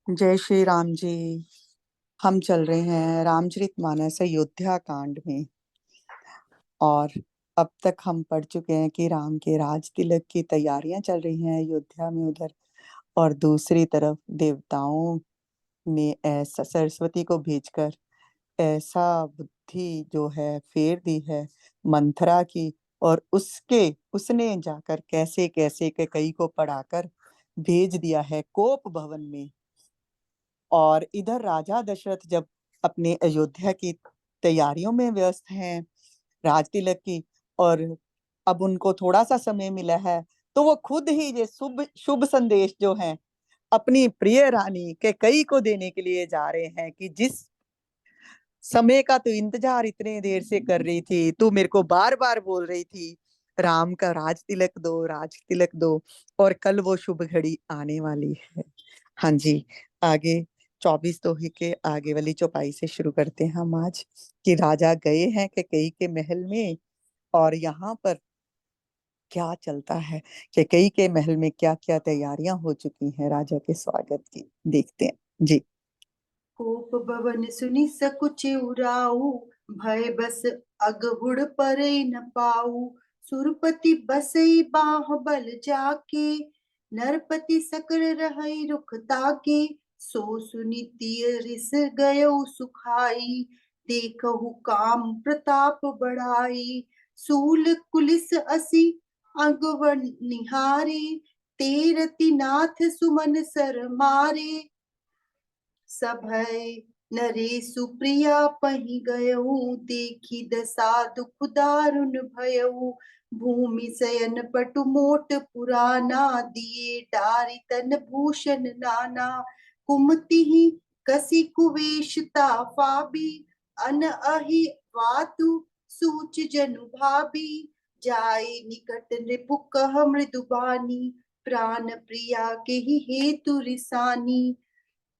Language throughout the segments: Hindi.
जय श्री राम जी। हम चल रहे हैं रामचरितमानस अयोध्या कांड में। और अब तक हम पढ़ चुके हैं कि राम के राज तिलक की तैयारियां चल रही हैं अयोध्या में उधर। और दूसरी तरफ देवताओं ने ऐसा सरस्वती को भेजकर ऐसा बुद्धि जो है फेर दी है मंथरा की। और उसने जाकर कैसे कैसे के कई को पढ़ाकर भेज दिया है कोप भवन में। और इधर राजा दशरथ जब अपने अयोध्या की तैयारियों में व्यस्त हैं राज तिलक की, और अब उनको थोड़ा सा समय मिला है, तो वो खुद ही ये शुभ शुभ संदेश जो है अपनी प्रिय रानी के कई को देने के लिए जा रहे हैं कि जिस समय का तू इंतजार इतने देर से कर रही थी, तू मेरे को बार बार बोल रही थी राम का राज तिलक दो, राज तिलक दो, और कल वो शुभ घड़ी आने वाली है। हाँ जी। आगे 24 दोहे के आगे वाली चौपाई से शुरू करते हैं हम आज। कि राजा गए हैं कैकेयी के महल में, और यहाँ पर क्या चलता है, कैकेयी के महल में क्या क्या तैयारियां हो चुकी हैं राजा के स्वागत की, देखते हैं जी। कोप भवन सुनि सकुच उराऊ, भय बस अगहुड़ परई न पाऊ। सुरपति बसई बाह बल जाके, नरपति सकल रहई रुख ताके। सो सुनि तिय रिस गयउ सुखाई, देखहु काम प्रताप बढ़ाई। सूल कुलिस असी अगवन निहारे, तेरति नाथ सुमन सर मारे। सभय नरेशु प्रिया पहि गयऊ, देखी दशा दुख दारुण भयऊ। भूमि शयन पटु मोट पुराना, दिए डारि तन भूषण नाना। कुमति कसी कुवेशता फाबी, अन अहि वातु सूच जनु भाबी। जाय निकट नृपु कह मृदु बानी, प्राण प्रिया के ही हेतु रिसानी।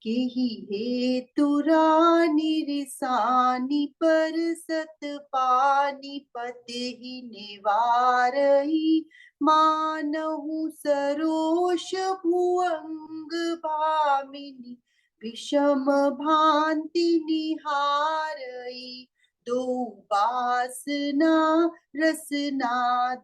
केहि हेतु रानी रिसानी, पर सत पानी पतेहि निवारई। मानहु सरोष भुअंग भामिनी, विषम भांति निहारई। दो बासना रसना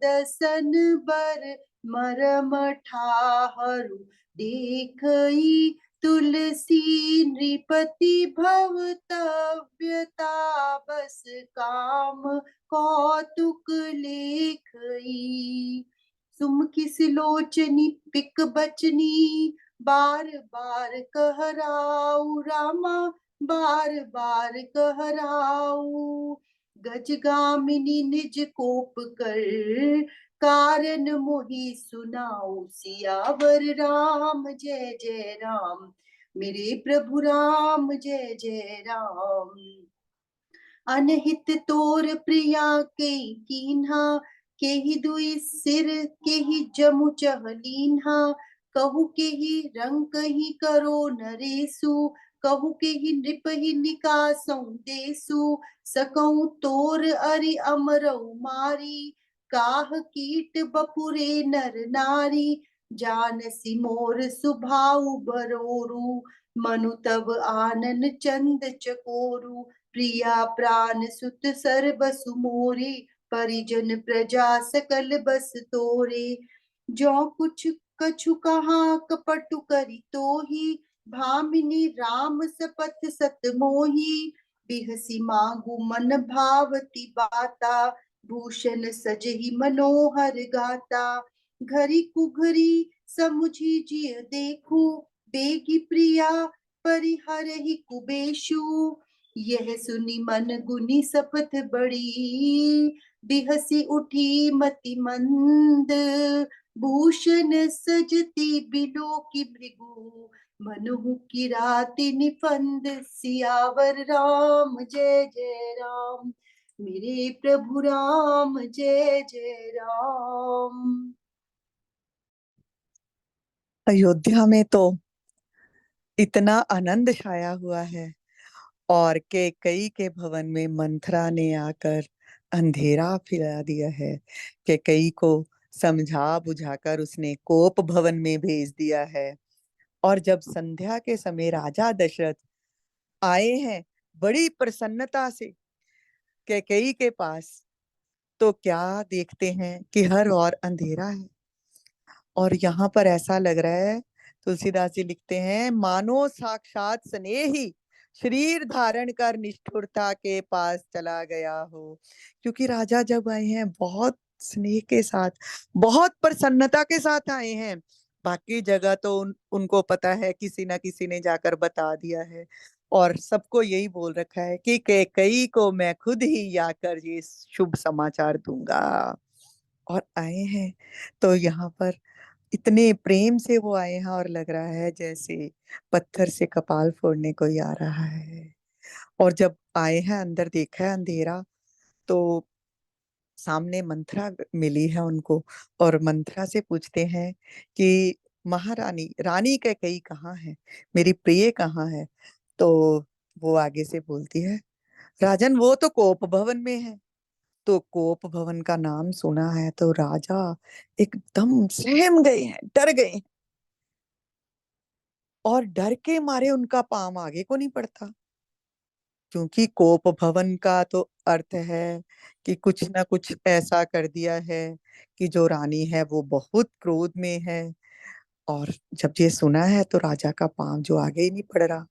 दसन बर, मरम ठाहरु देखई। तुलसी नृपति भवतव्यता, बस काम कौतुक लेखई। सुमखि सिलोचनी पिक बचनी, बार बार कहराऊ रामा, बार बार कहराऊ। गजगामिनी निज कोप कर, कारण मोहि सुनाऊ। सियावर राम जय जय राम, मेरे प्रभु राम जय जय राम। अनहित तोर प्रिया के कीन्हा, केहि दुई सिर केहि जमु चहलीन्हा। कहु केहि रंग कहि करो नरेसु, कहु केहि नृप ही निकासौ देसु। सकौ तोर अरि अमरौ मारी, काह कीट बपुरे नर नारी। जानसी मोर सुभाउ बरोरु, मनु तब आनन चंद चकोरु। प्रिया प्राण सुत सर्बसु मोरे, परिजन प्रजा सकल बस तोरे। जो कुछ कछु कहा कपटु करी तोही, भामिनी राम सपथ सत मोही। बिहसी मांगू मन भावती बाता, भूषण सजहि मनोहर गाता। घरी कुघरी समुझी जिय देखू, बेगी प्रिया परिहरहि कुबेशु। यह सुनी मन गुनी सपथ बड़ी, बिहसी उठी मति मंद। भूषण सजती बिलो की भृगु, मनुहु की राति निफंद। सियावर राम जय जय राम, मेरे प्रभु राम जय जय राम। अयोध्या में तो इतना आनंद छाया हुआ है, और कैकेयी के भवन में मंथरा ने आकर अंधेरा फैला दिया है। कैकेयी को समझा बुझाकर उसने कोप भवन में भेज दिया है। और जब संध्या के समय राजा दशरथ आए हैं बड़ी प्रसन्नता से कैकेयी के पास, तो क्या देखते हैं कि हर ओर अंधेरा है। और यहाँ पर ऐसा लग रहा है, तुलसीदास जी लिखते हैं, मानो साक्षात स्नेही शरीर धारण कर निष्ठुरता के पास चला गया हो। क्योंकि राजा जब आए हैं बहुत स्नेह के साथ, बहुत प्रसन्नता के साथ आए हैं। बाकी जगह तो उनको पता है, किसी ना किसी ने जाकर बता दिया है और सबको यही बोल रखा है कि कैकेयी को मैं खुद ही आकर ये शुभ समाचार दूंगा। और आए हैं तो यहाँ पर इतने प्रेम से वो आए हैं और लग रहा है जैसे पत्थर से कपाल फोड़ने कोई आ रहा है। और जब आए हैं अंदर देखा है अंधेरा, तो सामने मंत्रा मिली है उनको और मंत्रा से पूछते हैं कि महारानी, रानी कैकेयी कहाँ है, मेरी प्रिय कहाँ है। तो वो आगे से बोलती है, राजन वो तो कोप भवन में है। तो कोप भवन का नाम सुना है तो राजा एकदम सहम गए हैं, डर गए हैं और डर के मारे उनका पांव आगे को नहीं पड़ता। क्योंकि कोप भवन का तो अर्थ है कि कुछ ना कुछ ऐसा कर दिया है कि जो रानी है वो बहुत क्रोध में है। और जब ये सुना है तो राजा का पांव जो आगे ही नहीं पड़ रहा।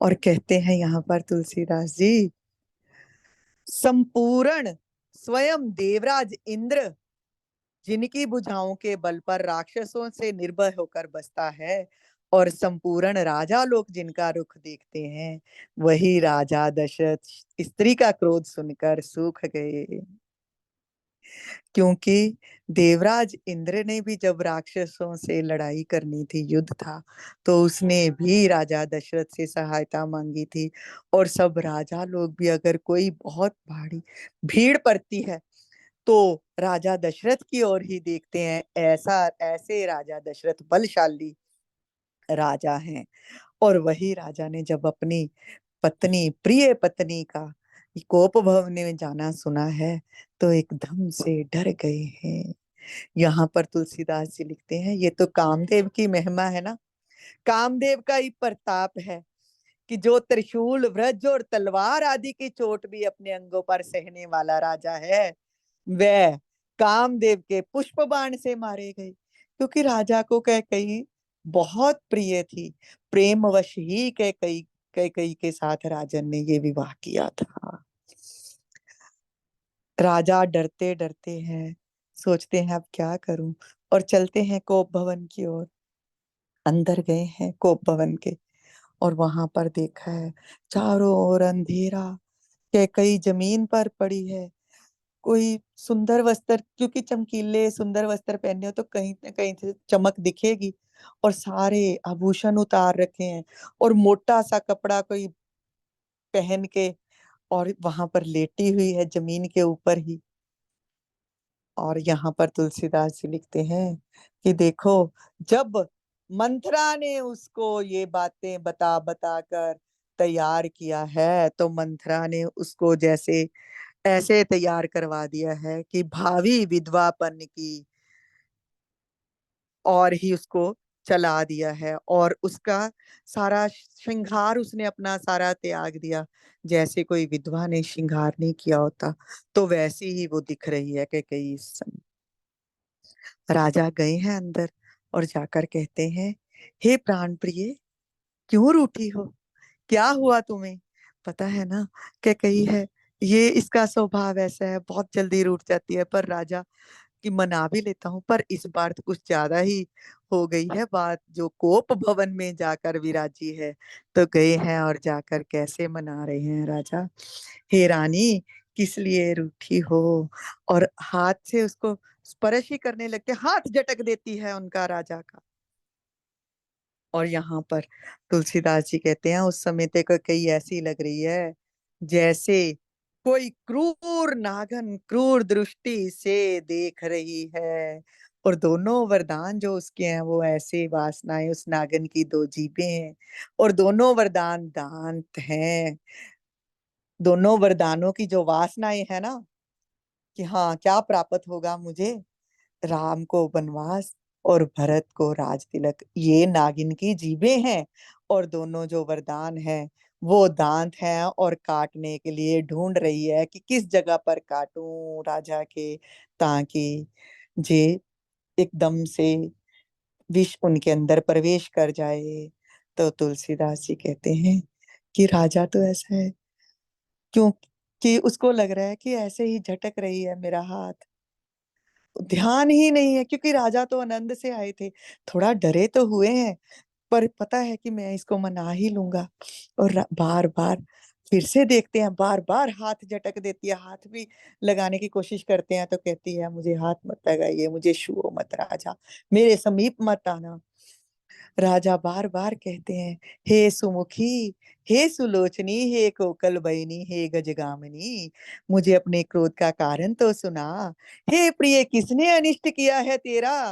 और कहते हैं यहाँ पर तुलसीदास जी, संपूर्ण स्वयं देवराज इंद्र जिनकी भुजाओं के बल पर राक्षसों से निर्भय होकर बसता है, और संपूर्ण राजा लोग जिनका रुख देखते हैं, वही राजा दशरथ स्त्री का क्रोध सुनकर सूख गए। क्योंकि देवराज इंद्र ने भी जब राक्षसों से लड़ाई करनी थी, युद्ध था, तो उसने भी राजा दशरथ से सहायता मांगी थी। और सब राजा लोग भी अगर कोई बहुत भारी भीड़ पड़ती है तो राजा दशरथ की ओर ही देखते हैं। ऐसा ऐसे राजा दशरथ बलशाली राजा हैं। और वही राजा ने जब अपनी पत्नी, प्रिय पत्नी का कोप भवन में जाना सुना है तो एकदम से डर गए हैं। यहाँ पर तुलसीदास जी लिखते हैं, ये तो कामदेव की महिमा है ना, कामदेव का ही प्रताप है कि जो त्रिशूल, वज्र और तलवार आदि की चोट भी अपने अंगों पर सहने वाला राजा है, वह कामदेव के पुष्प बाण से मारे गए। क्योंकि राजा को कैकेयी बहुत प्रिय थी, प्रेमवश ही कैकेयी कैकेयी के साथ राजन ने ये विवाह किया था। राजा डरते डरते हैं, सोचते हैं अब क्या करूं, और चलते हैं कोप भवन की ओर। अंदर गए हैं कोप भवन के और वहां पर देखा है चारों ओर अंधेरा, कैकेयी जमीन पर पड़ी है। कोई सुंदर वस्त्र, क्योंकि चमकीले सुंदर वस्त्र पहने हो तो कहीं ना कहीं से चमक दिखेगी, और सारे आभूषण उतार रखे हैं और मोटा सा कपड़ा कोई पहन के, और वहां पर लेटी हुई है जमीन के ऊपर ही। और यहाँ पर तुलसीदास जी लिखते हैं कि देखो, जब मंथरा ने उसको ये बातें बता बता कर तैयार किया है, तो मंथरा ने उसको जैसे ऐसे तैयार करवा दिया है कि भावी विधवापन की और ही उसको चला दिया है। और उसका सारा श्रृंगार उसने अपना सारा त्याग दिया, जैसे कोई विधवा ने श्रृंगार नहीं किया होता, तो वैसी ही वो दिख रही है कि कई इस समय। राजा गए हैं अंदर और जाकर कहते हैं, हे प्राण प्रिय, क्यों रूठी हो, क्या हुआ तुम्हें। पता है ना, क्या कही है, ये इसका स्वभाव ऐसा है, बहुत जल्दी रूठ जाती है। पर राजा कि मना भी लेता हूँ, पर इस बार तो कुछ ज्यादा ही हो गई है बात, जो कोप भवन में जाकर विराजी है। तो गए हैं और जाकर कैसे मना रहे हैं राजा, हे रानी किस लिए रूठी हो। और हाथ से उसको स्पर्श ही करने लगते, हाथ झटक देती है उनका राजा का। और यहाँ पर तुलसीदास जी कहते हैं, उस समय तक कई ऐसी लग रही है जैसे कोई क्रूर नागन क्रूर दृष्टि से देख रही है। और दोनों वरदान जो उसके हैं वो ऐसे वासनाएं, उस नागन की दो जीभें हैं और दोनों वरदान दांत हैं। दोनों वरदानों की जो वासनाएं है ना, कि हाँ क्या प्राप्त होगा मुझे, राम को वनवास, और भरत को राज तिलक। ये नागिन की जीभें हैं और दोनों जो वरदान है वो दांत हैं, और काटने के लिए ढूंढ रही है कि किस जगह पर काटूं राजा के, ताकि जे एकदम से विष उनके अंदर प्रवेश कर जाए। तो तुलसीदास जी कहते हैं कि राजा तो ऐसा है, क्योंकि उसको लग रहा है कि ऐसे ही झटक रही है मेरा हाथ, ध्यान ही नहीं है, क्योंकि राजा तो आनंद से आए थे। थोड़ा डरे तो हुए हैं, पर पता है कि मैं इसको मना ही लूंगा। और बार बार फिर से देखते हैं, बार बार हाथ झटक देती है, हाथ भी लगाने की कोशिश करते हैं तो कहती है मुझे हाथ मत लगाइए, मुझे छुओ मत राजा, मेरे समीप मत आना। राजा बार बार कहते हैं, हे सुमुखी, हे सुलोचनी, हे कोकल बयनी, हे गजगामिनी, मुझे अपने क्रोध का कारण तो सुना। हे प्रिय, किसने अनिष्ट किया है तेरा?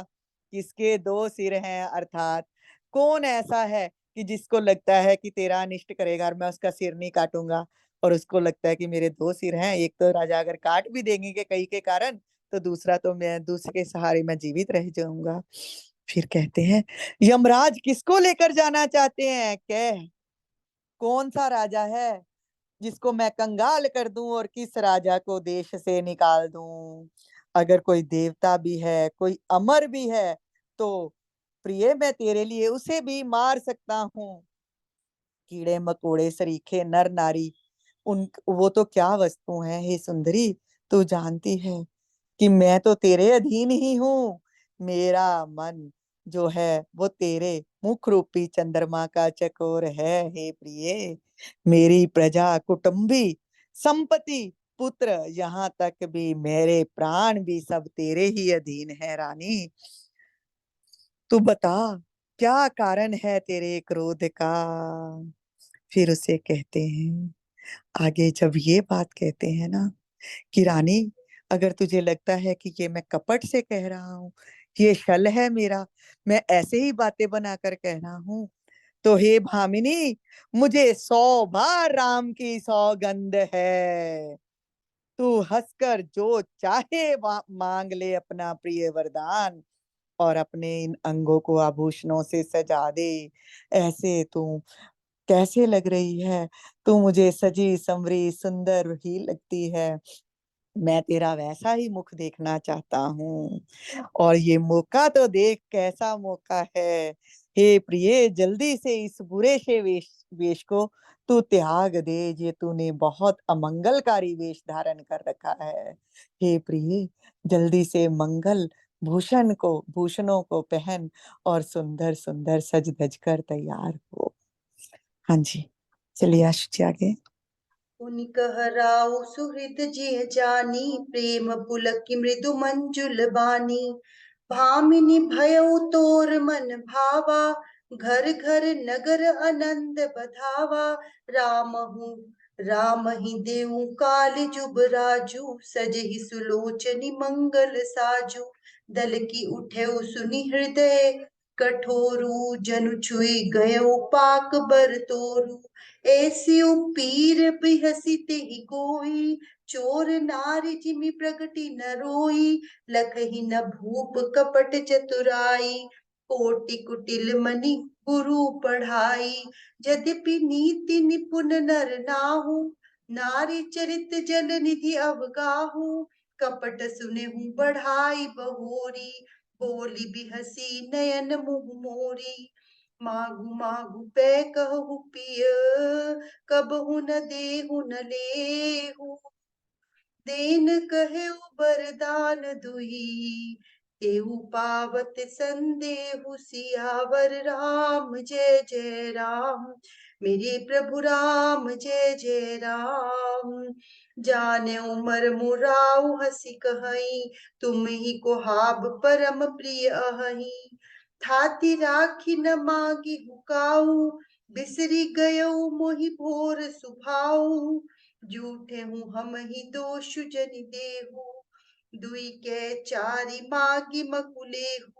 किसके दो सिर हैं, अर्थात कौन ऐसा है कि जिसको लगता है कि तेरा अनिष्ट करेगा और मैं उसका सिर नहीं काटूंगा, और उसको लगता है कि मेरे दो सिर हैं, एक तो राजा अगर काट भी देंगे के कई के कारण, तो दूसरा तो मैं दूसरे के सहारे मैं जीवित रह जाऊंगा। फिर कहते हैं, यमराज किसको लेकर जाना चाहते हैं, कह कौन सा राजा है जिसको मैं कंगाल कर दूं और किस राजा को देश से निकाल दूं। अगर कोई देवता भी है, कोई अमर भी है, तो प्रिय मैं तेरे लिए उसे भी मार सकता हूँ। कीड़े मकोड़े सरीखे नर नारी, उन वो तो क्या वस्तु हैं हे सुंदरी, तू जानती है कि मैं तो तेरे अधीन ही हूँ। मेरा मन जो है वो तेरे मुख रूपी चंद्रमा का चकोर है हे प्रिय। मेरी प्रजा, कुटुंबी, संपत्ति, पुत्र, यहाँ तक भी मेरे प्राण भी सब तेरे ही अधीन है रानी। तू बता, क्या कारण है तेरे क्रोध का? फिर उसे कहते हैं, आगे जब ये बात कहते हैं ना कि रानी, अगर तुझे लगता है कि ये मैं कपट से कह रहा हूँ, ये छल है मेरा, मैं ऐसे ही बातें बनाकर कह रहा हूँ, तो हे भामिनी, मुझे 100 बार राम की सौगंध है। तू हंसकर जो चाहे मांग ले अपना प्रिय वरदान, और अपने इन अंगों को आभूषणों से सजा दे। ऐसे तू कैसे लग रही है? तू मुझे सजी संवरी सुंदर ही लगती है। मैं तेरा वैसा ही मुख देखना चाहता हूँ, और ये मौका तो देख, कैसा मौका है। हे प्रिय, जल्दी से इस बुरे से वेश को तू त्याग दे, ये तूने बहुत अमंगलकारी वेश धारण कर रखा है। हे प्रिय, जल्दी से मंगल भूषणों को पहन और सुंदर सुंदर सज धज कर तैयार हो। हाँ जी, चलिए आशु जी आगे। पुनि कहराउ सुहृद जिय जानी, प्रेम पुलक मृदु मंजुल बानी। भामिनी भयउ तोर मन भावा, घर घर नगर आनंद बधावा। रामहु राम ही देऊ काल जुब राजू, सजहि सुलोचनी मंगल साजू। दल की उठे सुनि हृदय कठोरू, जनु छुई गयो पाक बर तोरू। ऐसियो पीर बिहसी तेहि कोई, चोर नारी जिमि प्रगति न रोई। लखहि न भूप कपट चतुराई, कोटि कुटिल मनि गुरु पढ़ाई। यद्यपि नीति निपुण नर नाहु, नारी चरित जल निधि अवगाहु। कपट सुनेहु बढ़ाई बहोरी, बोली बिहसी नयन मुह मोरी। मागु मागु पै कहु पिय, कबहु न देहु न लेहु। देन कहु बरदान दुही, तेहु पावत संदेहु। सियावर राम जय जय राम, मेरे प्रभु राम जय जय राम। जाने उमर मुराउ हसी कहीं, तुम ही को हाब परम प्रिय अहही। थाती राखी न मागी हुकाऊ, बिसरी गयो मोहि भोर सुभाऊ। झूठे हूँ हम ही दोष जन देहु, दुई के चारि मागी मकुलेहु।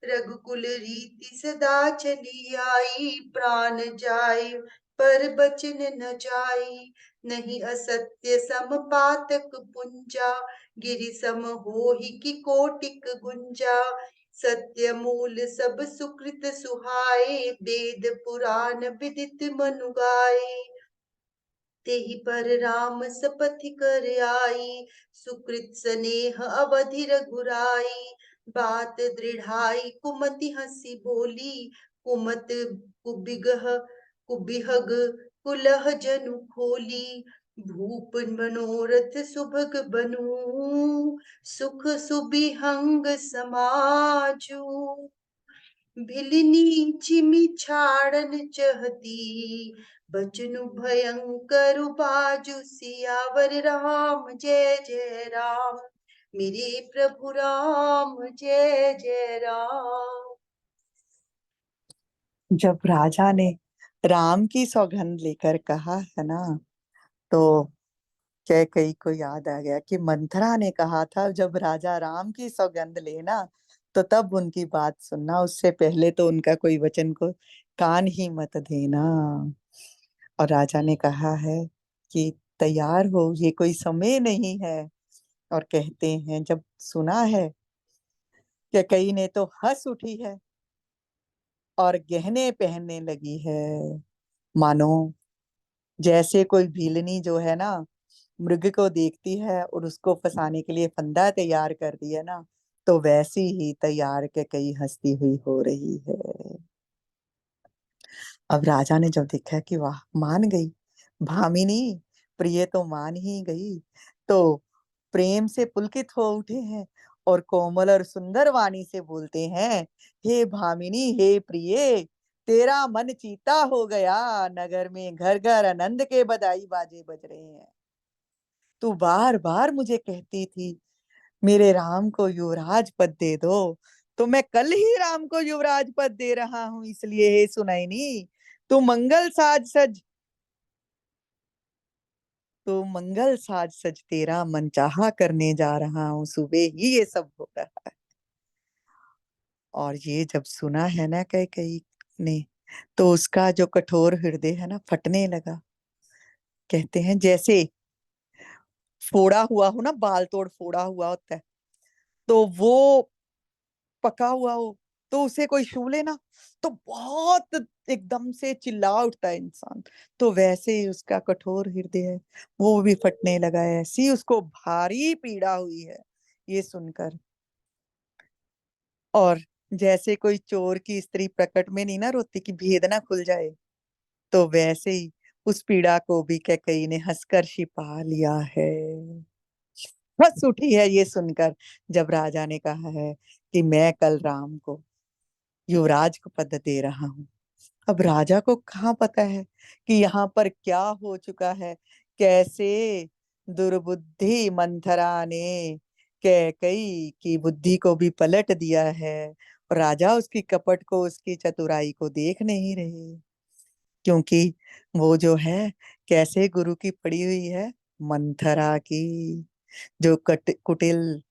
रघुकुल रीति सदा चली आई, प्राण जाए पर बचन न जाई। नहीं असत्य सम पातक पुंजा, गिरि सम होहि की कोटिक गुंजा। सत्य मूल सब सुकृत सुहाए, वेद पुराण विदित मनु गाए। तेहि पर राम सपथि कर आई, सुकृत स्नेह अवधि रघुराई। बात दृढ़ाई कुमति हंसी बोली, कुमत कुबिगह कुबिहग कुलह जनु खोली। भूप मनोरथ सुभग बनु, सुख सुबिहंग समाजू। भिलिनी चिमि छाड़न चहती, बचनु भयंकर बाजु। सियावर राम जय जय राम, मेरे प्रभु राम जय जय राम। जब राजा ने राम की सौगंध लेकर कहा है ना, तो कैकई को याद आ गया कि मंथरा ने कहा था जब राजा राम की सौगंध लेना तो तब उनकी बात सुनना, उससे पहले तो उनका कोई वचन को कान ही मत देना। और राजा ने कहा है कि तैयार हो, ये कोई समय नहीं है। और कहते हैं जब सुना है, कैकई ने तो हंस उठी है और गहने पहनने लगी है, मानो जैसे कोई भीलनी जो है ना मृग को देखती है और उसको फंसाने के लिए फंदा तैयार कर दिया ना, तो वैसी ही तैयार के कई हंसती हुई हो रही है। अब राजा ने जब देखा कि वाह, मान गई भामिनी, प्रिय तो मान ही गई, तो प्रेम से पुलकित हो उठे हैं और कोमल और सुंदर वाणी से बोलते हैं, हे भामिनी, हे प्रिय, तेरा मन चीता हो गया, नगर में घर घर आनंद के बधाई बाजे बज रहे हैं। तू बार बार मुझे कहती थी मेरे राम को युवराज पद दे दो, तो मैं कल ही राम को युवराज पद दे रहा हूं। इसलिए हे सुनैनी, तू मंगल साज सज, तो मंगल साज सज, तेरा मनचाहा करने जा रहा हूँ, सुबह ही ये सब हो रहा है। और ये जब सुना है ना कैकेयी ने, तो उसका जो कठोर हृदय है ना फटने लगा। कहते हैं जैसे फोड़ा हुआ हो ना, बाल तोड़ फोड़ा हुआ होता है, तो वो पका हुआ हो तो उसे कोई छू ले ना तो बहुत एकदम से चिल्ला उठता है इंसान, तो वैसे ही उसका कठोर हृदय है, वो भी फटने लगा है। ऐसी उसको भारी पीड़ा हुई है ये सुनकर। और जैसे कोई चोर की स्त्री प्रकट में नहीं ना रोती कि भेद ना खुल जाए, तो वैसे ही उस पीड़ा को भी कैकेयी ने हंसकर छिपा लिया है। हंस उठी है ये सुनकर जब राजा ने कहा है कि मैं कल राम को युवराज को पद दे रहा हूँ। अब राजा को कहाँ पता है कि यहाँ पर क्या हो चुका है, कैसे दुर्बुद्धि मंथरा ने कैकई की बुद्धि को भी पलट दिया है। और राजा उसकी कपट को, उसकी चतुराई को देख नहीं रहे, क्योंकि वो जो है कैसे गुरु की पड़ी हुई है, मंथरा की, जो कुटिल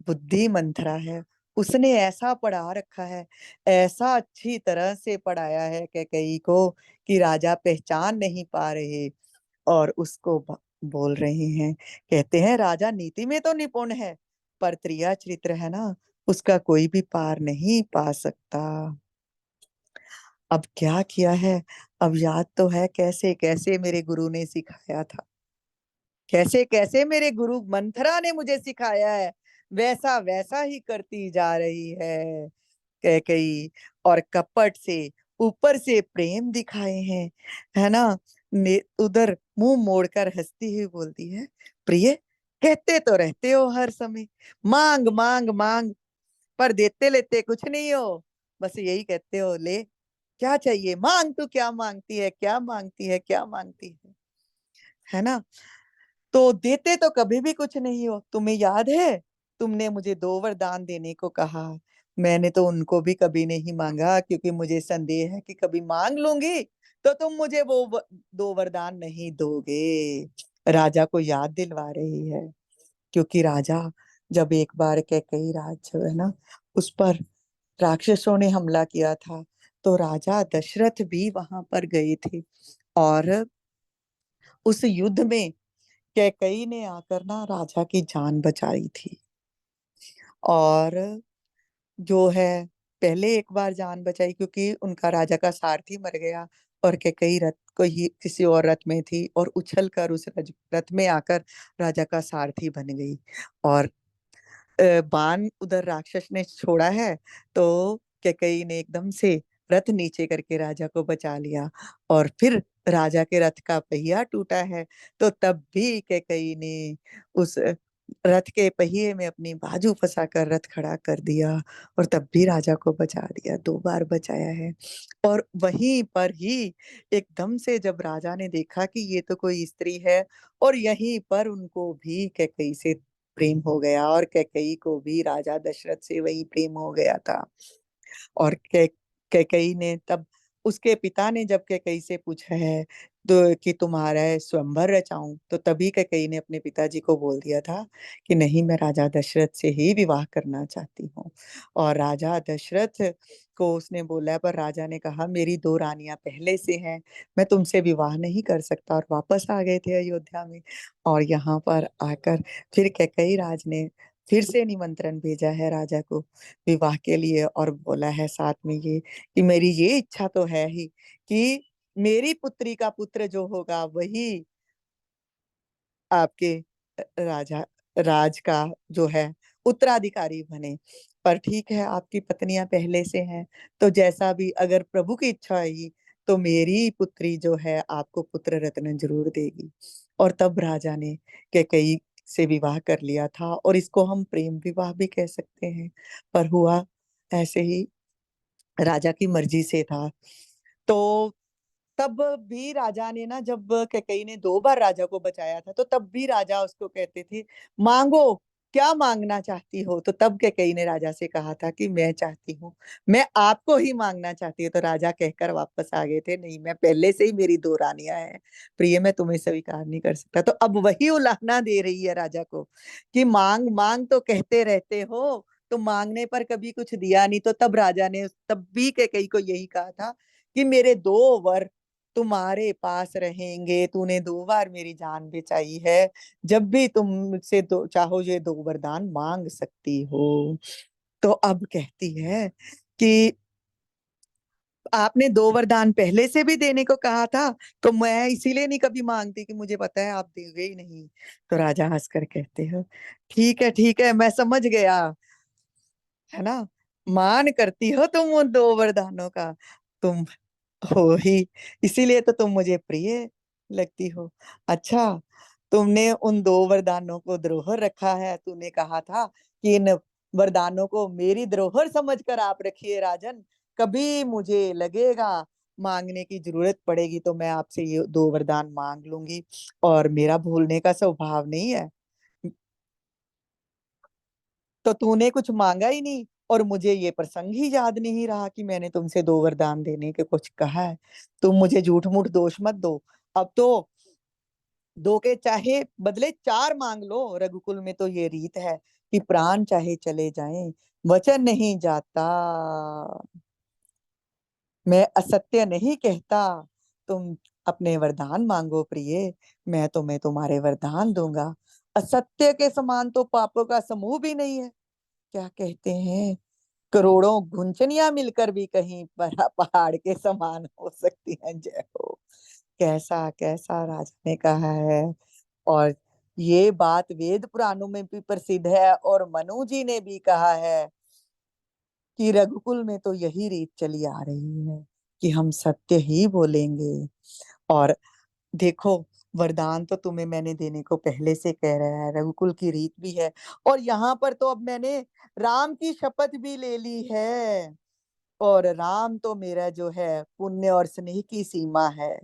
बुद्धि मंथरा है, उसने ऐसा पढ़ा रखा है, ऐसा अच्छी तरह से पढ़ाया है कैकेयी को कि राजा पहचान नहीं पा रहे और उसको बोल रहे हैं। कहते हैं राजा नीति में तो निपुण है, पर त्रिया चरित्र है ना, उसका कोई भी पार नहीं पा सकता। अब क्या किया है, अब याद तो है कैसे कैसे मेरे गुरु ने सिखाया था, कैसे कैसे मेरे गुरु मंथरा ने मुझे सिखाया है, वैसा वैसा ही करती जा रही है कैकेयी। और कपट से ऊपर से प्रेम दिखाए हैं, है ना। उधर मुंह मोड़कर हंसती हुई बोलती है, प्रिय, कहते तो रहते हो हर समय मांग मांग मांग, पर देते लेते कुछ नहीं हो, बस यही कहते हो ले, क्या चाहिए मांग, तू क्या मांगती है, क्या मांगती है, क्या मांगती है ना। तो देते तो कभी भी कुछ नहीं हो। तुम्हें याद है तुमने मुझे 2 वरदान देने को कहा, मैंने तो उनको भी कभी नहीं मांगा, क्योंकि मुझे संदेह है कि कभी मांग लूंगी तो तुम मुझे वो 2 वरदान नहीं दोगे। राजा को याद दिलवा रही है, क्योंकि राजा जब एक बार कैकेयी राज जो है ना उस पर राक्षसों ने हमला किया था, तो राजा दशरथ भी वहां पर गए थे। और उस युद्ध में कैकेयी ने आकर ना राजा की जान बचाई थी। और जो है पहले एक बार जान बचाई, क्योंकि उनका राजा का सारथी मर गया और कैकई रथ को ही किसी और रथ में थी और उछल कर उस रथ में आकर राजा का सारथी बन गई। और बाण उधर राक्षस ने छोड़ा है, तो कैकई ने एकदम से रथ नीचे करके राजा को बचा लिया। और फिर राजा के रथ का पहिया टूटा है, तो तब भी कैकई ने उस रथ के पहिए में अपनी बाजू फंसाकर रथ खड़ा कर दिया और तब भी राजा को बचा दिया, 2 बार बचाया है। और वहीं पर ही एकदम से जब राजा ने देखा कि ये तो कोई स्त्री है, और यहीं पर उनको भी कैकई से प्रेम हो गया, और कैकेयी को भी राजा दशरथ से वही प्रेम हो गया था। और कैकेयी ने तब उसके पिता ने जब कैकेयी से पूछा है तो कि तुम्हारा स्वयंवर रचाऊं, तो तभी कैकेयी ने अपने पिताजी को बोल दिया था कि नहीं, मैं राजा दशरथ से ही विवाह करना चाहती हूँ। और राजा दशरथ को उसने बोला, पर राजा ने कहा मेरी 2 रानियां पहले से हैं, मैं तुमसे विवाह नहीं कर सकता, और वापस आ गए थे अयोध्या में। और यहाँ पर आकर फिर कैकेयी राज ने फिर से निमंत्रण भेजा है राजा को विवाह के लिए, और बोला है साथ में ये कि मेरी ये इच्छा तो है ही कि मेरी पुत्री का पुत्र जो होगा वही आपके राजा राज का जो है उत्तराधिकारी बने। पर ठीक है, आपकी पत्नियां पहले से हैं, तो जैसा भी अगर प्रभु की इच्छा है तो मेरी पुत्री जो है आपको पुत्र रत्न जरूर देगी। और तब राजा ने कैकेयी से विवाह कर लिया था, और इसको हम प्रेम विवाह भी कह सकते हैं। पर हुआ ऐसे ही, राजा की मर्जी से था। तो तब भी राजा ने ना, जब कैकेयी ने 2 बार राजा को बचाया था, तो तब भी राजा उसको कहते थे मांगो, क्या मांगना चाहती हो। तो तब कैकेयी ने राजा से कहा था कि मैं चाहती हूँ, मैं आपको ही मांगना चाहती हूँ। तो राजा कहकर वापस आ गए थे, नहीं, मैं पहले से ही, मेरी 2 रानियां हैं, प्रिय, मैं तुम्हें स्वीकार नहीं कर सकता। तो अब वही उलाहना दे रही है राजा को कि मांग मांग तो कहते रहते हो, तो मांगने पर कभी कुछ दिया नहीं। तो तब राजा ने तब भी कैकेयी को यही कहा था कि मेरे 2 वर तुम्हारे पास रहेंगे, तूने 2 बार मेरी जान बचाई है, जब भी तुम मुझसे चाहो ये 2 वरदान मांग सकती हो। तो अब कहती है कि आपने 2 वरदान पहले से भी देने को कहा था, तो मैं इसीलिए नहीं कभी मांगती कि मुझे पता है आप देंगे ही नहीं। तो राजा हंसकर कहते हो, ठीक है, मैं समझ गया, है ना, मान करती हो तुम उन 2 वरदानों का, तुम हो ही, इसीलिए तो तुम मुझे प्रिय लगती हो। अच्छा, तुमने उन 2 वरदानों को धरोहर रखा है, तूने कहा था कि इन वरदानों को मेरी धरोहर समझकर आप रखिए राजन, कभी मुझे लगेगा मांगने की जरूरत पड़ेगी तो मैं आपसे ये 2 वरदान मांग लूंगी, और मेरा भूलने का स्वभाव नहीं है। तो तूने कुछ मांगा ही नहीं, और मुझे ये प्रसंग ही याद नहीं रहा कि मैंने तुमसे 2 वरदान देने के कुछ कहा है। तुम मुझे झूठ मूठ दोष मत दो। अब तो 2 के चाहे बदले 4 मांग लो, रघुकुल में तो ये रीत है कि प्राण चाहे चले जाएं, वचन नहीं जाता, मैं असत्य नहीं कहता। तुम अपने वरदान मांगो प्रिय, मैं तुम्हें तुम्हारे वरदान दूंगा। असत्य के समान तो पापों का समूह भी नहीं है। क्या कहते हैं, करोड़ों घुंचनियां मिलकर भी कहीं पर पहाड़ के समान हो सकती हैं। जय हो। कैसा कैसा राजा ने कहा है। और ये बात वेद पुराणों में भी प्रसिद्ध है, और मनु जी ने भी कहा है कि रघुकुल में तो यही रीत चली आ रही है कि हम सत्य ही बोलेंगे। और देखो, वरदान तो तुम्हें मैंने देने को पहले से कह रहा है, रघुकुल की रीत भी है, और यहाँ पर तो अब मैंने राम की शपथ भी ले ली है, और राम तो मेरा जो है पुण्य और स्नेह की सीमा है।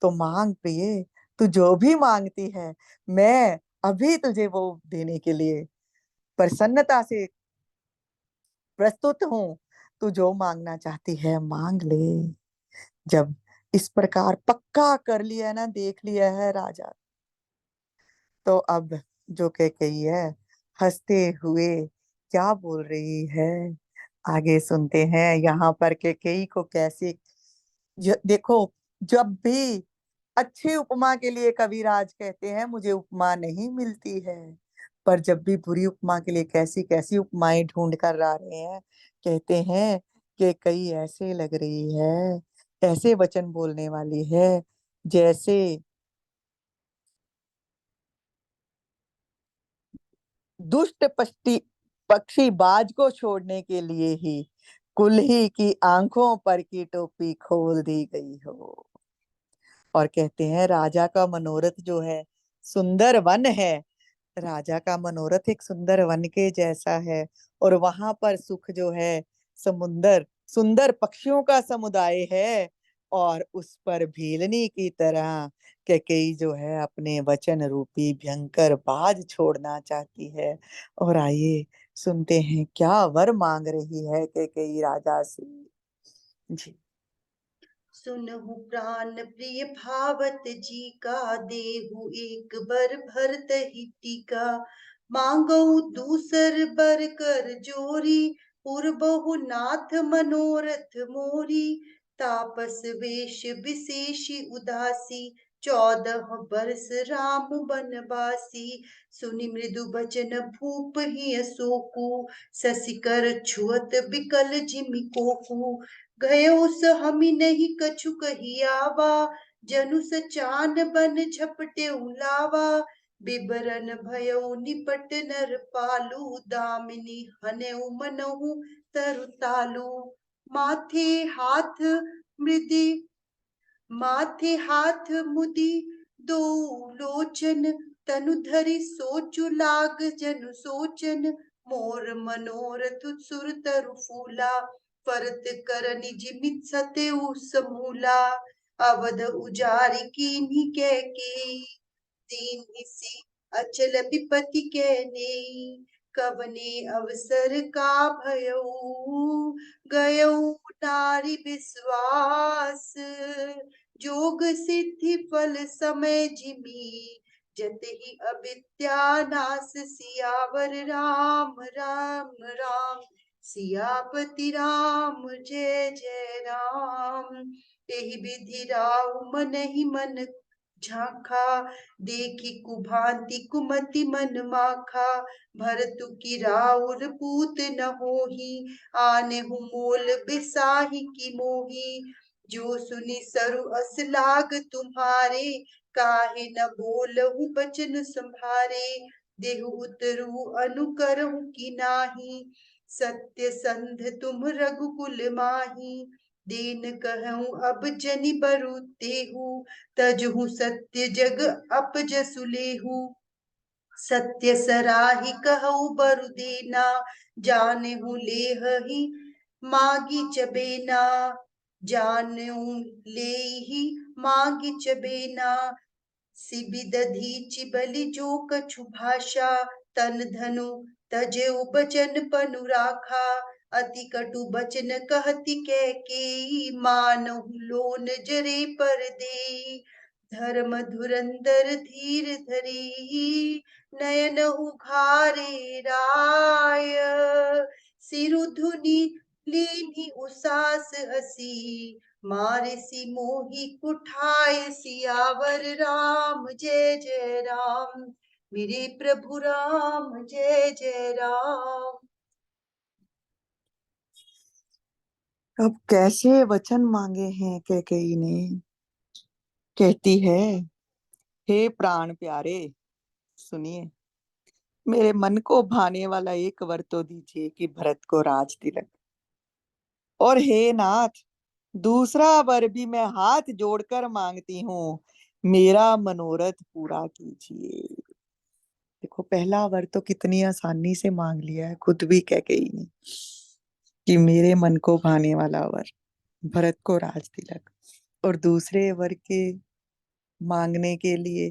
तो मांग प्रिय, तू जो भी मांगती है, मैं अभी तुझे वो देने के लिए प्रसन्नता से प्रस्तुत हूँ। तू जो मांगना चाहती है मांग ले। जब इस प्रकार पक्का कर लिया ना, देख लिया है राजा, तो अब जो कही है, हंसते हुए क्या बोल रही है, आगे सुनते हैं। यहाँ पर कैकेयी को कैसे, देखो, जब भी अच्छी उपमा के लिए कविराज कहते हैं मुझे उपमा नहीं मिलती है, पर जब भी बुरी उपमा के लिए कैसी कैसी उपमाएं ढूंढ कर ला रहे हैं, कहते हैं कि कई ऐसे लग रही है, ऐसे वचन बोलने वाली है जैसे दुष्ट पष्टी पक्षी बाज को छोड़ने के लिए ही कुल्ही की आंखों पर की टोपी खोल दी गई हो। और कहते हैं राजा का मनोरथ जो है सुंदर वन है, राजा का मनोरथ एक सुंदर वन के जैसा है, और वहां पर सुख जो है समुंदर सुंदर पक्षियों का समुदाय है, और उस पर भीलनी की तरह कैकेयी जो है अपने वचन रूपी भयंकर बाज छोड़ना चाहती है। और आइए सुनते हैं क्या वर मांग रही है कैकेयी राजा से। जी। सुनहु प्राण प्रिय भावत जी का, देहु एक बर भरत ही टीका। मांगऊ दूसर बर कर जोरी, पुरबहु नाथ मनोरथ मोरी। तापस वेश विशेषी उदासी, 14 बरस राम बनवासी। सुनि मृदु बचन भूप ही अशोकु, शशिकर छुअत बिकल जिमि कोकु। गयो हमी नहीं कछु कहियावा, जनु सचान बन झपटे उलावा। बिबरन भयो निपट नर पालू, दामिनी हनेऊ मनहु तरु माथे हाथ मृदि माथे हाथ मुदी दो लोचन, तनु धरि सोचु लाग जनु सोचन। मोर मनोरथ सुर तरु फूला, फरत करनि जिमित सतेउ समूला। अवध उजारी कीन्ही कैकेयी, दीन सी अचल विपति के नेई। कवने अवसर का भयऊ, गयऊ नारी विश्वास। जोग सिद्धि फल समय जिमी, जतहि अविद्या नाश। सियावर राम राम राम, सियापति राम जय जय राम। एहि विधि राउ मन ही मन झांखा, देखी कुभांति कुमति मन माखा। भरतु की राउर पूत न होही, आने मोल बिसाही की मोही। जो सुनी सरु अस लाग तुम्हारे, काहे न बोलहु बचन संभारे। देहु उतरु अनुकरहु की नाही, सत्य संध तुम रघुकुल माही। दीन कहूँ अब जनि बरु तेहु, तजहु सत्य जग अपजसु लेहु। सत्य सराही कहु बरु देना, जानेहु लेहहि मागी चबेना। जानेहु लेहि मागी चबेना, सिबि दधीचि बलि जो कछु भाषा। तन धनु तजेउ बचन पनु राखा, अति कटु बचन कहती कैकेयी। मानहु लोन जरे पर देई, धर्म धुरंधर धीर धरी। नयन उघारे राय, सिरु धुनि लीन्ही उसास हसी। मारिसी मोही कुठाय, सियावर राम जय जय राम। मेरे प्रभु राम जय जय राम। अब कैसे वचन मांगे हैं कैकेयी ने। कहती है हे प्राण प्यारे, सुनिए, मेरे मन को भाने वाला एक वर तो दीजिए कि भरत को राज तिलक, और हे नाथ दूसरा वर भी मैं हाथ जोड़कर मांगती हूँ, मेरा मनोरथ पूरा कीजिए। देखो पहला वर तो कितनी आसानी से मांग लिया है खुद भी कैकेयी ने, कि मेरे मन को भाने वाला वर भरत को राज तिलक, और दूसरे वर के मांगने के लिए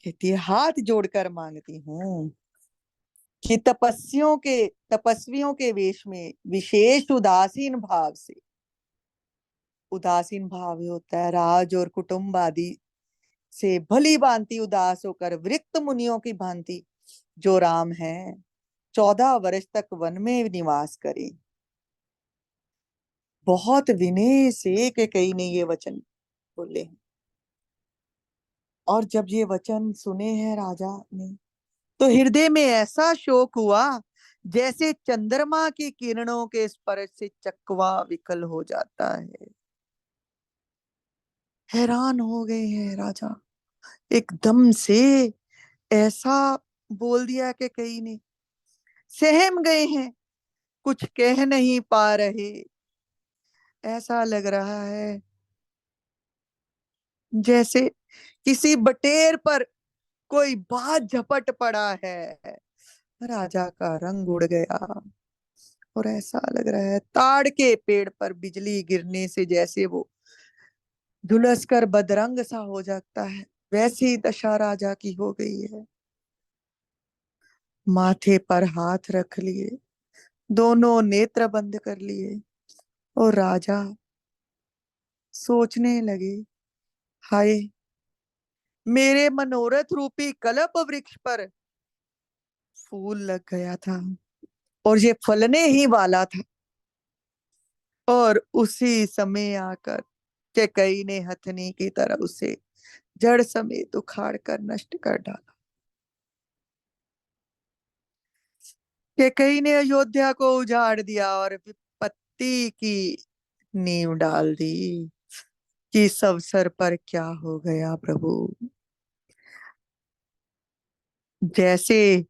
कहती है हाथ जोड़कर मांगती हूँ कि तपस्वियों के वेश में विशेष उदासीन भाव से, उदासीन भाव होता है राज और कुटुंब आदि से भली भांति उदास होकर वृक्त मुनियों की भांति जो राम है 14 वर्ष तक वन में निवास करे। बहुत विनय से के कई ने ये वचन बोले, और जब ये वचन सुने हैं राजा ने तो हृदय में ऐसा शोक हुआ जैसे चंद्रमा की किरणों के स्पर्श से चकवा विकल हो जाता है। हैरान हो गए हैं राजा, एकदम से ऐसा बोल दिया कि कहीं ने सहम गए हैं, कुछ कह नहीं पा रहे। ऐसा लग रहा है जैसे किसी बटेर पर कोई बात झपट पड़ा है। राजा का रंग उड़ गया और ऐसा लग रहा है ताड़ के पेड़ पर बिजली गिरने से जैसे वो झुलस कर बदरंग सा हो जाता है, वैसी दशा राजा की हो गई है। माथे पर हाथ रख लिए, दोनों नेत्र बंद कर लिए और राजा सोचने लगे, हाय, मेरे मनोरथ रूपी कल्प वृक्ष पर फूल लग गया था और ये फलने ही वाला था, और उसी समय आकर कैकई ने हथनी की तरह उसे जड़ समेत उखाड़ कर नष्ट कर डाला। कैकई ने अयोध्या को उजाड़ दिया और विपत्ति की नींव डाल दी। कि इस अवसर पर क्या हो गया प्रभु। जैसे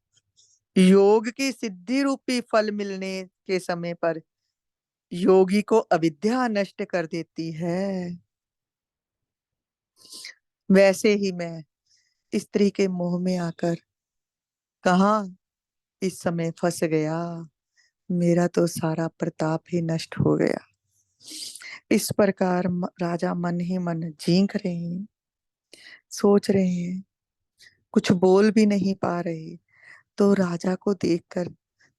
योग की सिद्धि रूपी फल मिलने के समय पर योगी को अविद्या नष्ट कर देती है, वैसे ही मैं स्त्री के मोह में आकर कहाँ इस समय फंस गया। मेरा तो सारा प्रताप ही नष्ट हो गया। इस प्रकार राजा मन ही मन झींक रहे हैं, सोच रहे हैं, कुछ बोल भी नहीं पा रहे। तो राजा को देखकर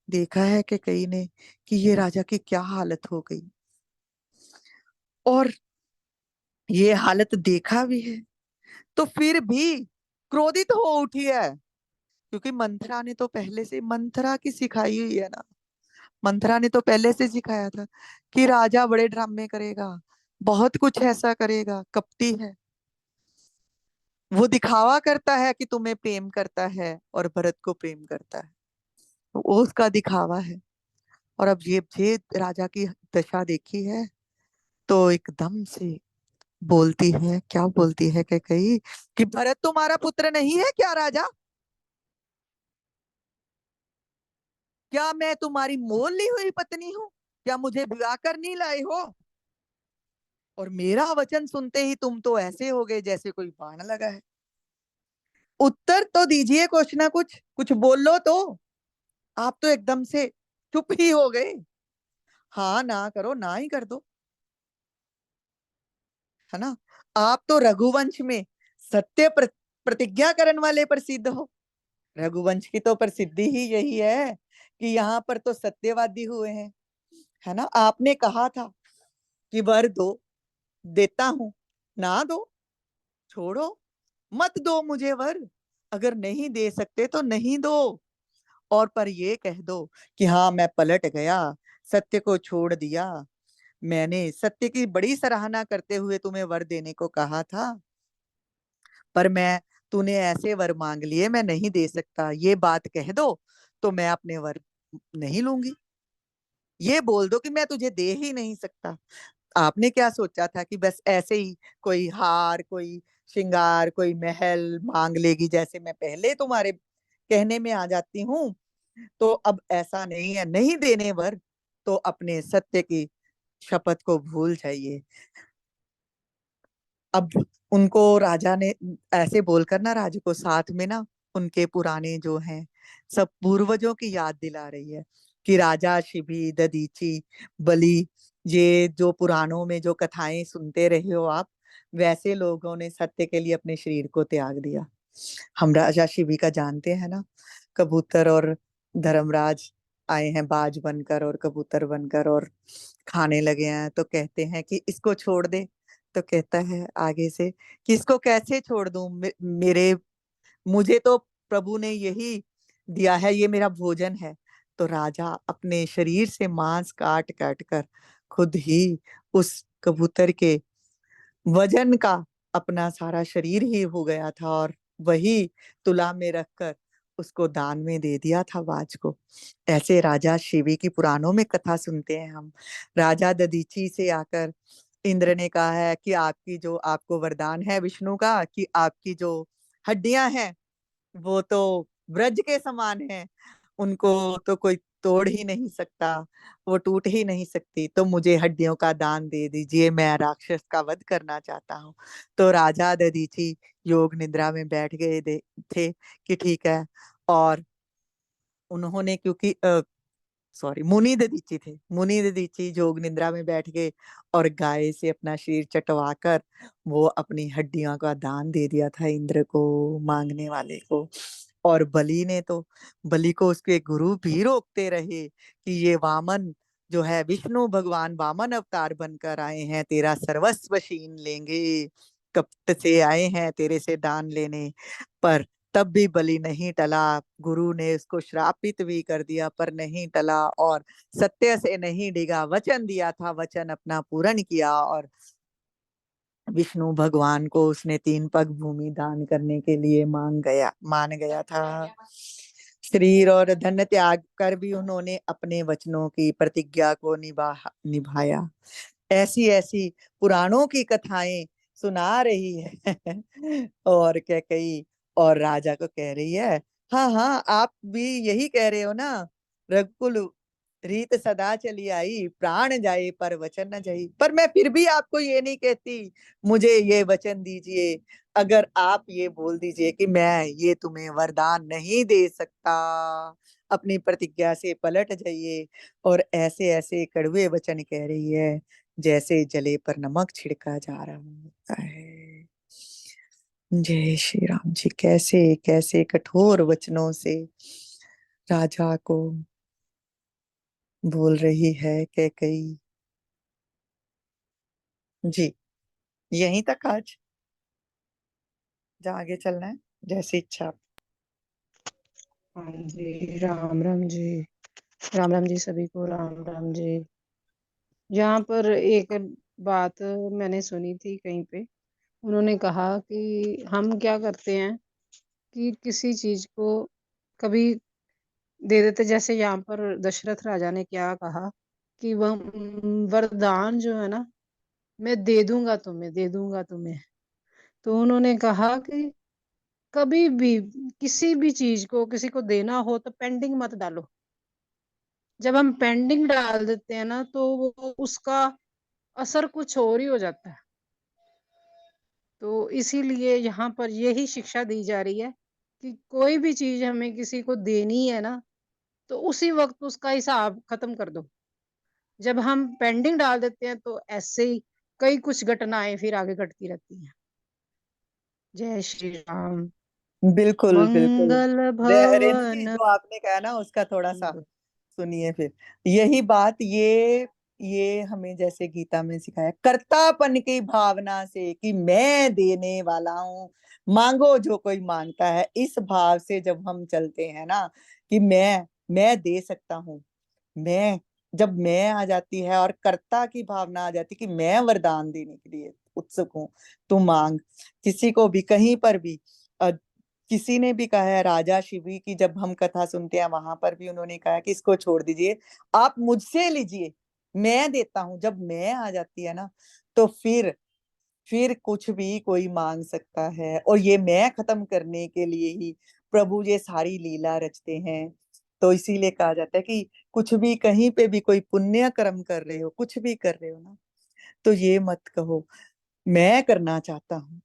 देखा है कि कई ने कि ये राजा की क्या हालत हो गई, और ये हालत देखा भी है तो फिर भी क्रोधित हो उठी है। क्योंकि मंथरा ने तो पहले से, मंथरा की सिखाई हुई है ना, मंथरा ने तो पहले से सिखाया था कि राजा बड़े ड्रामे करेगा, बहुत कुछ ऐसा करेगा, कपटी है, वो दिखावा करता है कि तुम्हें प्रेम करता है और भरत को प्रेम करता है, वो उसका दिखावा है। और अब ये राजा की दशा देखी है तो एकदम से बोलती है, क्या बोलती है कि कही कि भरत तुम्हारा पुत्र नहीं है क्या राजा? क्या मैं तुम्हारी मोल ली हुई पत्नी हूँ? क्या मुझे ब्याह कर नहीं लाए हो? और मेरा वचन सुनते ही तुम तो ऐसे हो गए जैसे कोई बाण लगा है। उत्तर तो दीजिए, कुछ ना कुछ कुछ बोल लो तो। आप तो एकदम से चुप ही हो गए। हाँ ना करो, ना ही कर दो, है ना। आप तो रघुवंश में सत्य प्रतिज्ञा करने वाले प्रसिद्ध हो। रघुवंश की तो प्रसिद्धि ही यही है कि यहाँ पर तो सत्यवादी हुए हैं, है ना। आपने कहा था कि वर दो, देता हूं, ना दो, छोड़ो, मत दो मुझे वर। अगर नहीं दे सकते तो नहीं दो, और पर ये कह दो कि हाँ मैं पलट गया, सत्य को छोड़ दिया, मैंने सत्य की बड़ी सराहना करते हुए तुम्हें वर देने को कहा था, पर मैं, तूने ऐसे वर मांग लिए, मैं नहीं दे सकता, ये बात कह दो तो मैं अपने वर नहीं लूंगी। ये बोल दो कि मैं तुझे दे ही नहीं सकता। आपने क्या सोचा था कि बस ऐसे ही कोई हार, कोई श्रृंगार, कोई महल मांग लेगी जैसे मैं पहले तुम्हारे कहने में आ जाती हूँ? तो अब ऐसा नहीं है, नहीं देने वर तो अपने सत्य की शपथ को भूल जाइए। अब उनको राजा ने ऐसे बोलकर ना, राजा को साथ में ना उनके पुराने जो हैं सब पूर्वजों की याद दिला रही है कि राजा शिबी, दधीची, बलि, ये जो पुराणों में जो कथाएं सुनते रहे हो आप, वैसे लोगों ने सत्य के लिए अपने शरीर को त्याग दिया। हम राजा शिबी का जानते हैं ना, कबूतर और धर्मराज आए हैं बाज बनकर और कबूतर बनकर और खाने लगे हैं, तो कहते हैं कि इसको छोड़ दे। तो कहता है आगे से कि इसको कैसे छोड़ दूं, मेरे, मुझे तो प्रभु ने यही दिया है, ये मेरा भोजन है। तो राजा अपने शरीर से मांस काट काट कर खुद ही उस कबूतर के वजन का अपना सारा शरीर ही हो गया था, और वही तुला में रखकर उसको दान में दे दिया था बाज को। ऐसे राजा शिवी की पुराणों में कथा सुनते हैं हम। राजा दधीची से आकर इंद्र ने कहा है कि आपकी जो आपको वरदान है विष्णु का कि आपकी जो हड्डियां हैं वो तो ब्रज के समान है, उनको तो कोई तोड़ ही नहीं सकता, वो टूट ही नहीं सकती, तो मुझे हड्डियों का दान दे दीजिए, मैं राक्षस का वध करना चाहता हूँ। तो राजा दधीची योग निद्रा में बैठ गए थे कि ठीक है। और उन्होंने क्योंकि सॉरी मुनि दधीची थे, मुनि दधीची जोग निद्रा में बैठ गए और गाय से अपना शरीर चटवाकर वो अपनी हड्डियों का दान दे दिया था इंद्र को, मांगने वाले को। और बलि को उसके गुरु भी रोकते रहे कि ये वामन जो है, विष्णु भगवान वामन अवतार बनकर आए हैं, तेरा सर्वस्व छीन लेंगे, कब से आए हैं तेरे से दान लेने। पर तब भी बलि नहीं टला। गुरु ने उसको श्रापित भी कर दिया पर नहीं टला और सत्य से नहीं डिगा, वचन दिया था, वचन अपना पूर्ण किया। और विष्णु भगवान को उसने 3 पग भूमि दान करने के लिए मान गया था। शरीर और धन त्याग कर भी उन्होंने अपने वचनों की प्रतिज्ञा को निभाया। ऐसी ऐसी पुराणों की कथाएं सुना रही है और कैकई और राजा को कह रही है, हाँ हाँ आप भी यही कह रहे हो ना, रघुकुल रीत सदा चली आई, प्राण जाए पर वचन न जाई। पर मैं फिर भी आपको ये नहीं कहती, मुझे ये वचन दीजिए, अगर आप ये बोल दीजिए कि मैं ये तुम्हें वरदान नहीं दे सकता, अपनी प्रतिज्ञा से पलट जाइए। और ऐसे ऐसे कड़वे वचन कह रही है जैसे जले पर नमक छिड़का जा रहा होता है। जय श्री राम जी। कैसे कैसे कठोर वचनों से राजा को बोल रही है कैकई। जी, यहीं तक आज, जहाँ आगे चलना है जैसी इच्छा। हाँ जी, राम राम जी। राम राम जी सभी को, राम राम जी। यहाँ पर एक बात मैंने सुनी थी कहीं पे, उन्होंने कहा कि हम क्या करते हैं कि किसी चीज को कभी दे देते, जैसे यहाँ पर दशरथ राजा ने क्या कहा कि वह वरदान जो है ना, मैं दे दूंगा तुम्हें, दे दूंगा तुम्हें। तो उन्होंने कहा कि कभी भी किसी भी चीज को किसी को देना हो तो पेंडिंग मत डालो। जब हम पेंडिंग डाल देते हैं ना तो वो उसका असर कुछ और ही हो जाता है। तो इसीलिए यहाँ पर यही शिक्षा दी जा रही है कि कोई भी चीज हमें किसी को देनी है ना, तो उसी वक्त उसका हिसाब खत्म कर दो। जब हम पेंडिंग डाल देते हैं तो ऐसे ही कई कुछ घटनाएं फिर आगे घटती रहती हैं। जय श्री राम। बिल्कुल बिल्कुल। मंगल रेणु जी भवन। जो आपने कहा ना उसका थोड़ा सा सुनिए फिर। यही बात ये हमें जैसे गीता में सिखाया, कर्तापन की भावना से कि मैं देने वाला हूँ, मांगो जो कोई मांगता है, इस भाव से जब हम चलते हैं ना कि मैं दे सकता हूँ, मैं जब मैं आ जाती है और कर्ता की भावना आ जाती कि मैं वरदान देने के लिए उत्सुक हूँ, तू मांग। किसी को भी कहीं पर भी किसी ने भी कहा है, राजा शिवी की जब हम कथा सुनते हैं वहां पर भी उन्होंने कहा कि इसको छोड़ दीजिए, आप मुझसे लीजिए, मैं देता हूं। जब मैं आ जाती है ना तो फिर कुछ भी कोई मांग सकता है। और ये मैं खत्म करने के लिए ही प्रभु ये सारी लीला रचते हैं। तो इसीलिए कहा जाता है कि कुछ भी कहीं पे भी कोई पुण्य कर्म कर रहे हो, कुछ भी कर रहे हो ना, तो ये मत कहो मैं करना चाहता हूँ।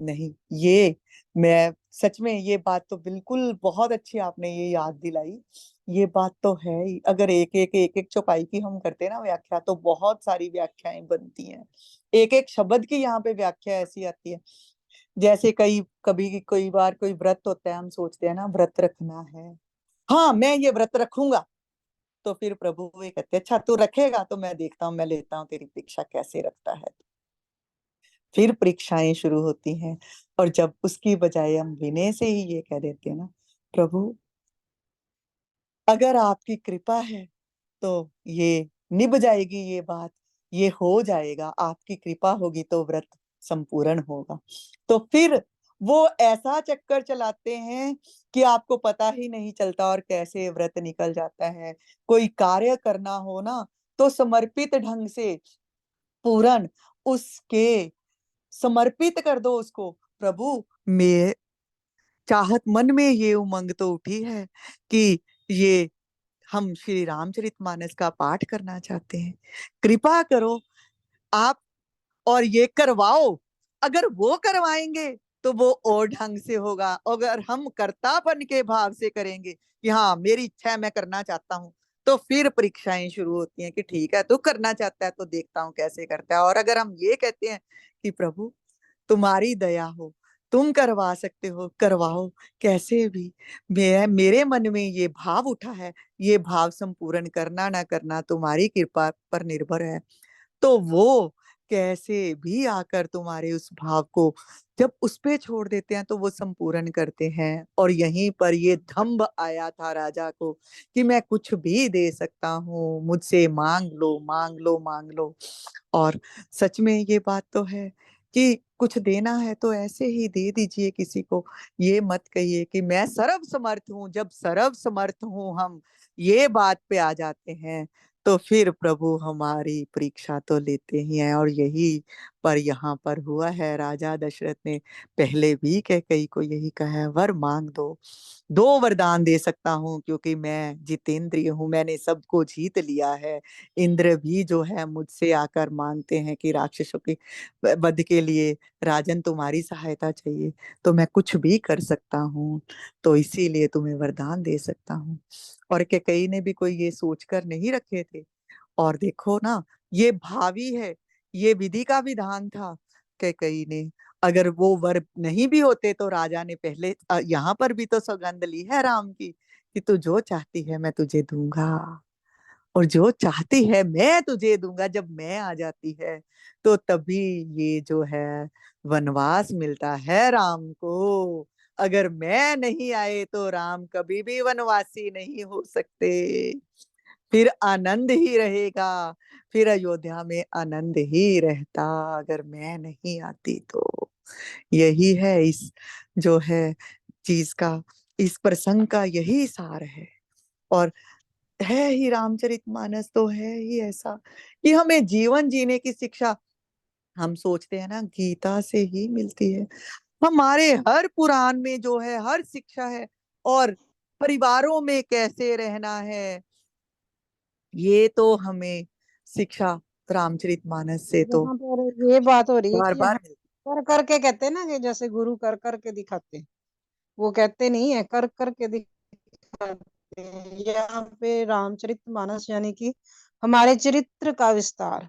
नहीं, ये मैं सच में ये बात तो बिल्कुल बहुत अच्छी आपने ये याद दिलाई। ये बात तो है ही, अगर एक एक चौपाई की हम करते हैं ना व्याख्या, तो बहुत सारी व्याख्याएं बनती हैं। एक एक शब्द की यहाँ पे व्याख्या ऐसी आती है। जैसे कई बार कोई व्रत होता है, हम सोचते हैं ना व्रत रखना है, हाँ मैं ये व्रत रखूंगा। तो फिर प्रभु ये कहते हैं अच्छा तू रखेगा तो मैं देखता हूँ, मैं लेता हूँ तेरी परीक्षा कैसे रखता है। फिर परीक्षाएं शुरू होती हैं। और जब उसकी बजाय हम विनय से ही ये कह देते हैं ना, प्रभु अगर आपकी कृपा है तो ये निभ जाएगी, ये बात ये हो जाएगा, आपकी कृपा होगी तो व्रत संपूर्ण होगा। तो फिर वो ऐसा चक्कर चलाते हैं कि आपको पता ही नहीं चलता और कैसे व्रत निकल जाता है। कोई कार्य करना हो ना, तो समर्पित ढंग से पूर्ण उसके समर्पित कर दो उसको। प्रभु, मैं चाहत मन में ये उमंग तो उठी है कि ये हम श्री रामचरितमानस का पाठ करना चाहते हैं, कृपा करो आप और ये करवाओ। अगर वो करवाएंगे तो वो और ढंग से होगा। अगर हम कर्तापन के भाव से करेंगे कि हाँ मेरी इच्छा है, मैं करना चाहता हूँ, तो फिर परीक्षाएं शुरू होती हैं कि ठीक है तू करना चाहता है तो देखता हूँ कैसे करता है। और अगर हम ये कहते हैं कि प्रभु तुम्हारी दया हो, तुम करवा सकते हो, करवाओ कैसे भी, मेरे मन में ये भाव उठा है, ये भाव संपूर्ण करना ना करना तुम्हारी कृपा पर निर्भर है, तो वो कैसे भी आकर तुम्हारे उस भाव को जब उस पे छोड़ देते हैं तो वो संपूर्ण करते हैं। और यहीं पर ये दंभ आया था राजा को कि मैं कुछ भी दे सकता हूँ, मुझसे मांग लो मांग लो मांग लो। और सच में ये बात तो है कि कुछ देना है तो ऐसे ही दे दीजिए किसी को। ये मत कहिए कि मैं सर्व समर्थ हूँ। जब सर्व समर्थ हूँ हम ये बात पे आ जाते हैं तो फिर प्रभु हमारी परीक्षा तो लेते ही हैं। और यही पर यहाँ पर हुआ है, राजा दशरथ ने पहले भी कैकेयी को यही कहा है, वर मांग दो, दो वरदान दे सकता हूँ क्योंकि मैं जितेंद्रिय हूँ, मैंने सबको जीत लिया है। इंद्र भी जो है मुझसे आकर मांगते हैं कि राक्षसों के वध के लिए राजन तुम्हारी सहायता चाहिए, तो मैं कुछ भी कर सकता हूँ, तो इसीलिए तुम्हें वरदान दे सकता हूँ। और कैकेयी ने भी कोई ये सोचकर नहीं रखे थे। और देखो ना, ये भावी है, ये विधि का विधान था। कैकेयी ने अगर वो वर नहीं भी होते तो राजा ने पहले यहाँ पर भी तो सौगंध ली है राम की कि तू जो चाहती है मैं तुझे दूंगा, और जो चाहती है मैं तुझे दूंगा। जब मैं आ जाती है तो तभी ये जो है वनवास मिलता है राम को। अगर मैं नहीं आए तो राम कभी भी वनवासी नहीं हो सकते, फिर आनंद ही रहेगा, फिर अयोध्या में आनंद ही रहता अगर मैं नहीं आती तो। यही है इस जो है चीज का, इस प्रसंग का यही सार है। और है ही रामचरितमानस तो है ही ऐसा कि हमें जीवन जीने की शिक्षा, हम सोचते हैं ना गीता से ही मिलती है। हमारे हर पुराण में जो है हर शिक्षा है। और परिवारों में कैसे रहना है ये तो हमें शिक्षा रामचरितमानस से तो यहाँ पर ये बात हो रही है बार कि बार यहाँ कर करके कहते हैं ना, कि जैसे गुरु कर करके दिखाते हैं, वो कहते नहीं है, कर करके दिखाते हैं। यहाँ पे रामचरितमानस यानी कि हमारे चरित्र का विस्तार,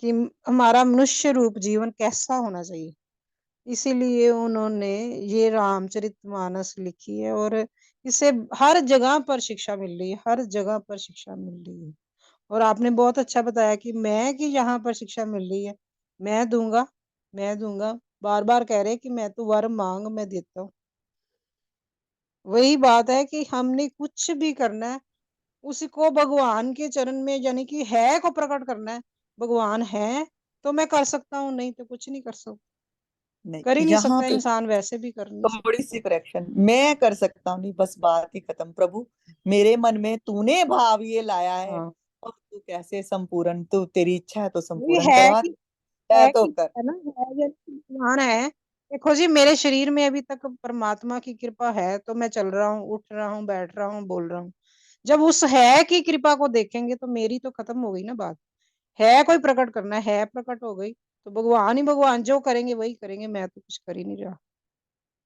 कि हमारा मनुष्य रूप जीवन कैसा होना चाहिए, इसीलिए उन्होंने ये रामचरितमानस लिखी है। और इसे हर जगह पर शिक्षा मिल रही है, हर जगह पर शिक्षा मिल रही है। और आपने बहुत अच्छा बताया कि मैं, कि यहाँ पर शिक्षा मिल रही है, मैं दूंगा, मैं दूंगा, बार बार कह रहे कि मैं तो वर मांग मैं देता हूँ। वही बात है कि हमने कुछ भी करना है, उसको भगवान के चरण में, यानी कि है को प्रकट करना है। भगवान है तो मैं कर सकता हूँ, नहीं तो कुछ नहीं कर सकता। कर ही नहीं। नहीं यहाँ सकता पे इंसान, वैसे भी कर नहीं सकता। थोड़ी सी करेक्शन, मैं कर सकता हूँ नहीं, बस बात ही खत्म। प्रभु मेरे मन में तूने भाव ये लाया है, हाँ, और तू कैसे संपूर्ण, तू तेरी इच्छा है तो ये संपूर्ण करवा दे, है है तो कि कर। है ना, है जैसे भगवान है। देखो जी, मेरे शरीर में अभी तक परमात्मा की कृपा है, तो मैं चल रहा हूँ, उठ रहा हूँ, बैठ रहा हूँ, बोल रहा हूँ। जब उस है की कृपा को देखेंगे तो मेरी तो खत्म हो गई ना बात। है कोई प्रकट करना है प्रकट हो गई, तो भगवान ही भगवान जो करेंगे वही करेंगे, मैं तो कुछ कर ही नहीं रहा।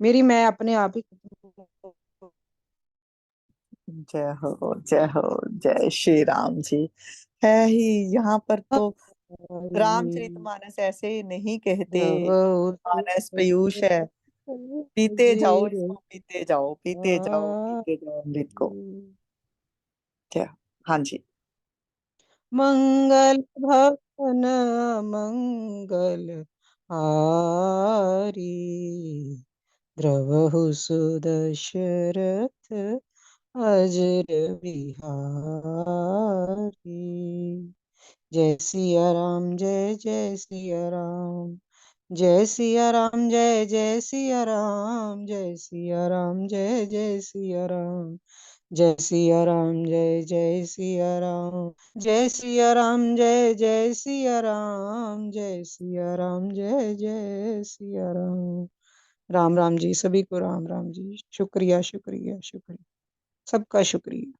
मेरी मैं अपने आप ही खत्म हो जय हो, जय श्री राम जी। है ही यहाँ पर तो गई। रामचरितमानस ऐसे नहीं कहते, जब मानस पीयूष है, पीते जाओ इसको, पीते जाओ पीते जाओ पीते जाओ अमृत को। जय हो। हाँ जी। मंगल भवन मंगल हारी, द्रवहु सुदशरथ अजर बिहारी। जय सिया राम, जय जय सिया राम, जय सिया राम, जय जय सिया राम, जय सिया राम, जय जय सिया राम, जय सिया राम, जय जय सिया राम, जय सिया राम, जय जय सिया राम, जय सिया राम, जय जय सिया राम। राम राम जी, सभी को राम राम जी। शुक्रिया शुक्रिया शुक्रिया, सबका शुक्रिया।